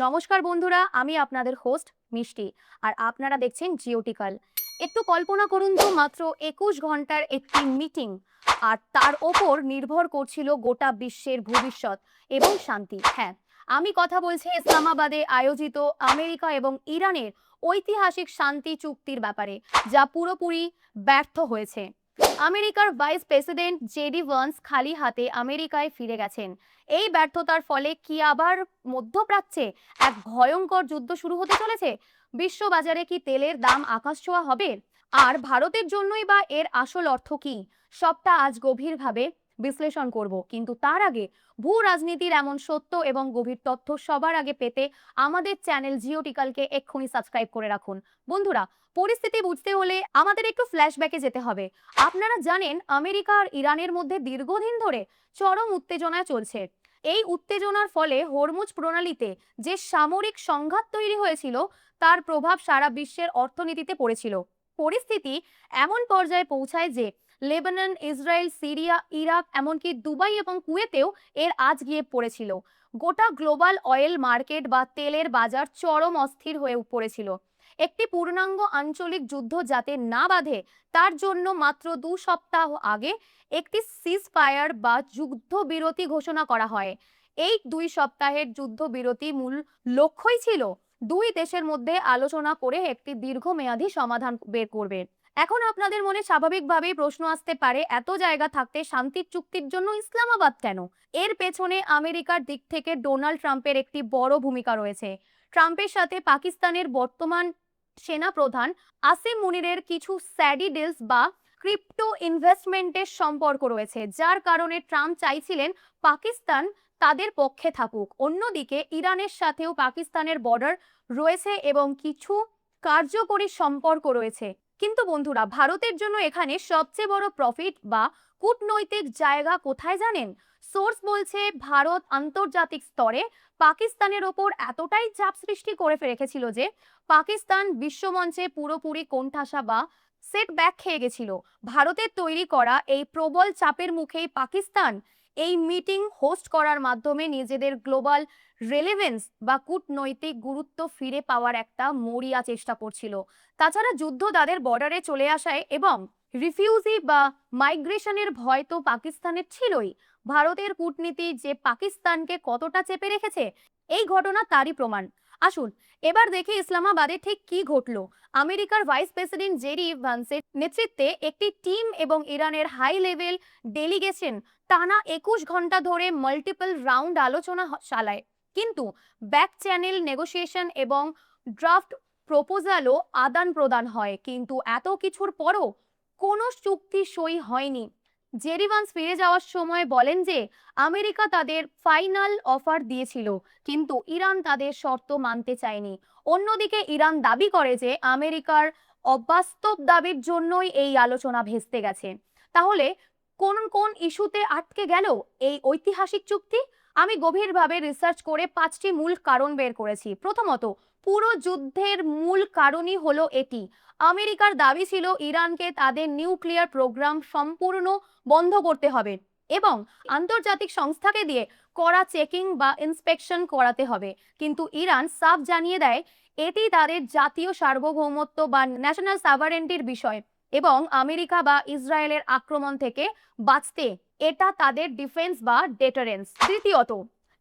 নমস্কার বন্ধুরা, আমি আপনাদের হোস্ট মিষ্টি। আর আপনারা দেখছেন জিওটিকাল। একটু কল্পনা করুন তো, মাত্র 21 ঘন্টার একটি মিটিং, আর তার ওপর নির্ভর করছিল গোটা বিশ্বের ভবিষ্যৎ এবং শান্তি। হ্যাঁ, আমি কথা বলছি ইসলামাবাদে আয়োজিত আমেরিকা এবং ইরানের ঐতিহাসিক শান্তি চুক্তির ব্যাপারে, যা পুরোপুরি ব্যর্থ হয়েছে। আমেরিকার ভাইস প্রেসিডেন্ট জেডি ভান্স খালি হাতে আমেরিকায় ফিরে গেছেন। এই ব্যর্থতার ফলে কি আবার মধ্যপ্রাচ্যে এক ভয়ঙ্কর যুদ্ধ শুরু হতে চলেছে? বিশ্ববাজারে কি তেলের দাম আকাশছোঁয়া হবে? আর ভারতের জন্যই বা এর আসল অর্থ কি? সবটা আজ গভীরভাবে বিশ্লেষণ করব, কিন্তু তার আগে ভূ রাজনীতির এমন সত্য এবং গভীর তথ্য সবার আগে পেতে আমাদের চ্যানেল জিওটিকালকে এক্ষুনি সাবস্ক্রাইব করে রাখুন। বন্ধুরা, পরিস্থিতি বুঝতে হলে আমাদের একটু ফ্ল্যাশব্যাকে যেতে হবে। আপনারা জানেন, আমেরিকা আর ইরানের মধ্যে দীর্ঘদিন ধরে চরম উত্তেজনা চলছে। এই উত্তেজনার ফলে হরমুজ প্রণালীতে যে সামরিক সংঘাত তৈরি হয়েছিল, তার প্রভাব সারা বিশ্বের অর্থনীতিতে পড়েছিল। পরিস্থিতি এমন পর্যায়ে পৌঁছায় যে লেবানন, ইসরায়েল, সিরিয়া, ইরাক, এমনকি দুবাই এবং কুয়েতেও এর আঁচ গিয়ে পড়েছিল। গোটা গ্লোবাল অয়েল মার্কেট বা তেলের বাজার চরম অস্থির হয়ে পড়েছিল। একটি পূর্ণাঙ্গ আঞ্চলিক যুদ্ধ যাতে না বাধে, তার জন্য মাত্র 2 সপ্তাহ আগে একটি সিজফায়ার বা যুদ্ধবিরতি ঘোষণা করা হয়। এই 2 সপ্তাহের যুদ্ধবিরতি মূল লক্ষ্যই ছিল দুই দেশের মধ্যে আলোচনা করে একটি দীর্ঘমেয়াদী সমাধান বের করবে। এখন আপনাদের মনে স্বাভাবিকভাবেই প্রশ্ন আসতে পারে, এত জায়গা থাকতে শান্তির চুক্তির জন্য ইসলামাবাদ কেন? এর পেছনে আমেরিকার দিক থেকে ডোনাল্ড ট্রাম্পের একটি বড় ভূমিকা রয়েছে। ট্রাম্পের সাথে পাকিস্তানের বর্তমান সেনা প্রধান আসিম মুনিরের কিছু স্যাডি ডিলস বা ক্রিপ্টো ইনভেস্টমেন্টের সম্পর্ক রয়েছে, যার কারণে ট্রাম্প চাইছিলেন পাকিস্তান তাদের পক্ষে থাকুক। অন্যদিকে ইরানের সাথেও পাকিস্তানের বর্ডার রয়েছে এবং কিছু কার্যকরী সম্পর্ক রয়েছে। কিন্তু বন্ধুরা, ভারতের জন্য এখানে সবচেয়ে বড় প্রফিট বা কূটনৈতিক জায়গা কোথায় জানেন? সোর্স বলছে, ভারত আন্তর্জাতিক স্তরে পাকিস্তানের ওপর এতটাই চাপ সৃষ্টি করে রেখেছিল যে পাকিস্তান বিশ্বমঞ্চে পুরোপুরি কোণঠাসা বা সেটব্যাক খেয়ে গেছিল। ভারতের তৈরি করা এই প্রবল চাপের মুখেই পাকিস্তান এই মিটিং হোস্ট করার মাধ্যমে নিজেদের গ্লোবাল রেলেভেন্স বা কূটনৈতিক গুরুত্ব ফিরে পাওয়ার একটা মরিয়া চেষ্টা করছিল। তাছাড়া যুদ্ধ তাদের বর্ডারে চলে আসায় এবং রিফিউজি বা মাইগ্রেশনের ভয় তো পাকিস্তানের ছিলই। ভারতের কূটনীতি যে পাকিস্তানকে কতটা চেপে রেখেছে, এই ঘটনা তারই প্রমাণ। আসুন এবার দেখি ইসলামাবাদে ঠিক কি ঘটলো। আমেরিকার ভাইস প্রেসিডেন্ট জেডি ভান্সের নেতৃত্বে একটি টিম এবং ইরানের হাই লেভেল ডেলিগেশন টানা 21 ঘন্টা ধরে মাল্টিপল রাউন্ড আলোচনা চালায়। কিন্তু ব্যাক চ্যানেল নেগোসিয়েশন এবং ড্রাফট প্রপোজালও আদান প্রদান হয়, কিন্তু এত কিছুর পরও কোনো চুক্তি সই হয়নি। জেডি ভান্স ফিরে যাওয়ার সময় বলেন যে আমেরিকা তাদের ফাইনাল অফার দিয়েছিল, কিন্তু ইরান তাদের শর্ত মানতে চায়নি। অন্যদিকে ইরান দাবি করে যে আমেরিকার অবাস্তব দাবির জন্যই এই আলোচনা ভেস্তে গেছে। তাহলে কোন কোন ইস্যুতে আটকে গেল এই ঐতিহাসিক চুক্তি? আমি গভীরভাবে রিসার্চ করে 5টি মূল কারণ বের করেছি। প্রথমত, পুরো যুদ্ধের মূল কারণই হলো এটি। আমেরিকার দাবি ছিল ইরানকে তাদের নিউক্লিয়ার প্রোগ্রাম সম্পূর্ণ বন্ধ করতে হবে এবং আন্তর্জাতিক সংস্থাকে দিয়ে কড়া চেকিং বা ইন্সপেকশন করাতে হবে। কিন্তু ইরান সাফ জানিয়ে দেয় এটি তাদের জাতীয় সার্বভৌমত্ব বা ন্যাশনাল সাভারেন্টির বিষয় এবং আমেরিকা বা ইসরায়েলের আক্রমণ থেকে বাঁচতে এটা তাদের ডিফেন্স বা ডেটারেন্স। তৃতীয়ত,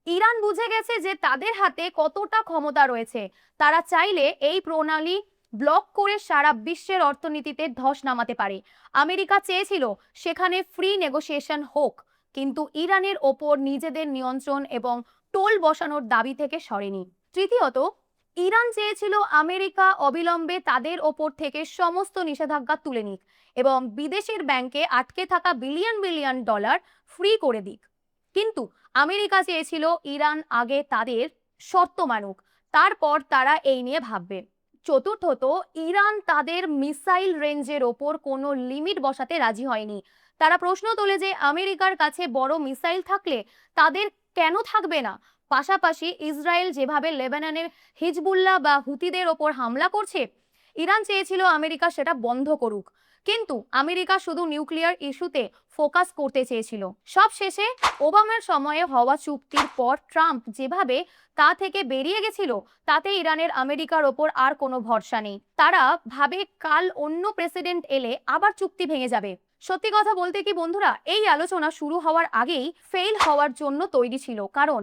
ইরান বুঝে গেছে যে তাদের হাতে কতটা ক্ষমতা রয়েছে। তারা চাইলে এই প্রণালী ব্লক করে সারা বিশ্বের অর্থনীতিতে ধস নামাতে পারে। আমেরিকা চেয়েছিল সেখানে ফ্রি নেগোসিয়েশন হোক, কিন্তু ইরানের ওপর নিজেদের নিয়ন্ত্রণ এবং টোল বসানোর দাবি থেকে সরেনি। তৃতীয়ত, ইরান চেয়েছিল আমেরিকা অবিলম্বে তাদের ওপর থেকে সমস্ত নিষেধাজ্ঞা তুলে নিক এবং বিদেশের ব্যাংকে আটকে থাকা বিলিয়ন বিলিয়ন ডলার ফ্রি করে দিক। কিন্তু আমেরিকা চেয়েছিল ইরান আগে তাদের শর্ত মানুক, তারপর তারা এই নিয়ে ভাববে। চতুর্থত, ইরান তাদের মিসাইল রেঞ্জের ওপর কোনো লিমিট বসাতে রাজি হয়নি। তারা প্রশ্ন তোলে যে আমেরিকার কাছে বড় মিসাইল থাকলে তাদের কেন থাকবে না। পাশাপাশি ইসরায়েল যেভাবে লেবাননের হিজবুল্লাহ বা হুতিদের ওপর হামলা করছে, ইরান চেয়েছিল আমেরিকা সেটা বন্ধ করুক। কিন্তু আমেরিকা শুধু নিউক্লিয়ার ইস্যুতে ফোকাস করতে চেয়েছিল। সব শেষে ওবামার সময়ে হওয়া চুক্তির পর ট্রাম্প যেভাবে তা থেকে বেরিয়ে গেছিল, তাতে ইরানের আমেরিকার ওপর আর কোনো ভরসা নেই। তারা ভাবে কাল অন্য প্রেসিডেন্ট এলে আবার চুক্তি ভেঙে যাবে। সত্যি কথা বলতে কি বন্ধুরা, এই আলোচনা শুরু হওয়ার আগেই ফেল হওয়ার জন্য তৈরি ছিল, কারণ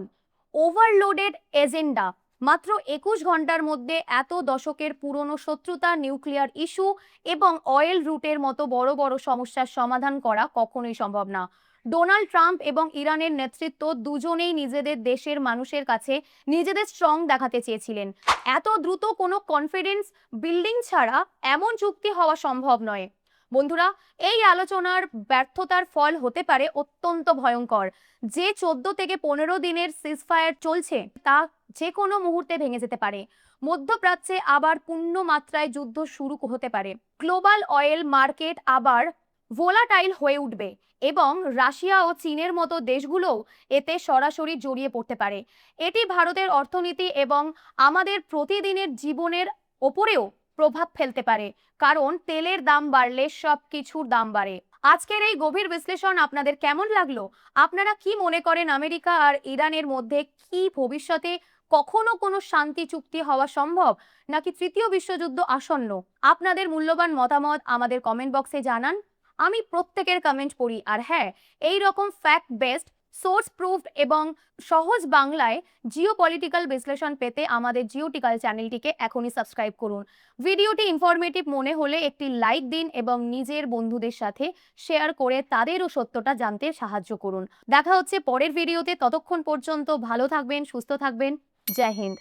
ওভারলোডেড এজেন্ডা। মাত্র 21 ঘন্টার মধ্যে এত দশকের পুরনো শত্রুতা, নিউক্লিয়ার ইস্যু এবং অয়েল রুটের মতো বড় বড় সমস্যার সমাধান করা কখনোই সম্ভব না। ডোনাল্ড ট্রাম্প এবং ইরানের নেতৃত্ব দুজনেই নিজেদের দেশের মানুষের কাছে নিজেদের স্ট্রং দেখাতে চেয়েছিলেন। এত দ্রুত কোনো কনফিডেন্স বিল্ডিং ছাড়া এমন চুক্তি হওয়া সম্ভব নয়। বন্ধুরা, এই আলোচনার ব্যর্থতার ফল হতে পারে অত্যন্ত ভয়ঙ্কর। যে 14 থেকে 15 দিনের সিজফায়ার চলছে, তা যে কোনো মুহূর্তে ভেঙে যেতে পারে। মধ্যপ্রাচ্যে আবার পূর্ণ মাত্রায় যুদ্ধ শুরু হতে পারে। গ্লোবাল অয়েল মার্কেট আবার ভোলাটাইল হয়ে উঠবে এবং রাশিয়া ও চীনের মতো দেশগুলোও এতে সরাসরি জড়িয়ে পড়তে পারে। এটি ভারতের অর্থনীতি এবং আমাদের প্রতিদিনের জীবনের ওপরেও প্রভাব ফেলতে পারে, কারণ তেলের দাম বাড়লে সবকিছুর দাম বাড়ে। আজকের এই গভীর বিশ্লেষণ আপনাদের কেমন লাগলো? আপনারা কি মনে করেন, আমেরিকা আর ইরানের মধ্যে কি ভবিষ্যতে কখনো কোনো শান্তি চুক্তি হওয়া সম্ভব, নাকি তৃতীয় বিশ্বযুদ্ধ আসন্ন? আপনাদের মূল্যবান মতামত আমাদের কমেন্ট বক্সে জানান। আমি প্রত্যেকের কমেন্ট পড়ি। আর হ্যাঁ, এই রকম ফ্যাক্ট বেসড, সোর্স প্রুফড এবং সহজ বাংলায় জিওপলিটিক্যাল বিশ্লেষণ পেতে আমাদের জিওটিক্যাল চ্যানেলটিকে এখনই সাবস্ক্রাইব করুন। ভিডিওটি ইনফরমেটিভ মনে হলে একটি লাইক দিন এবং নিজের বন্ধুদের সাথে শেয়ার করে তাদেরও সত্যটা জানতে সাহায্য করুন। দেখা হচ্ছে পরের ভিডিওতে। ততক্ষণ পর্যন্ত ভালো থাকবেন, সুস্থ থাকবেন। জয় হিন্দ।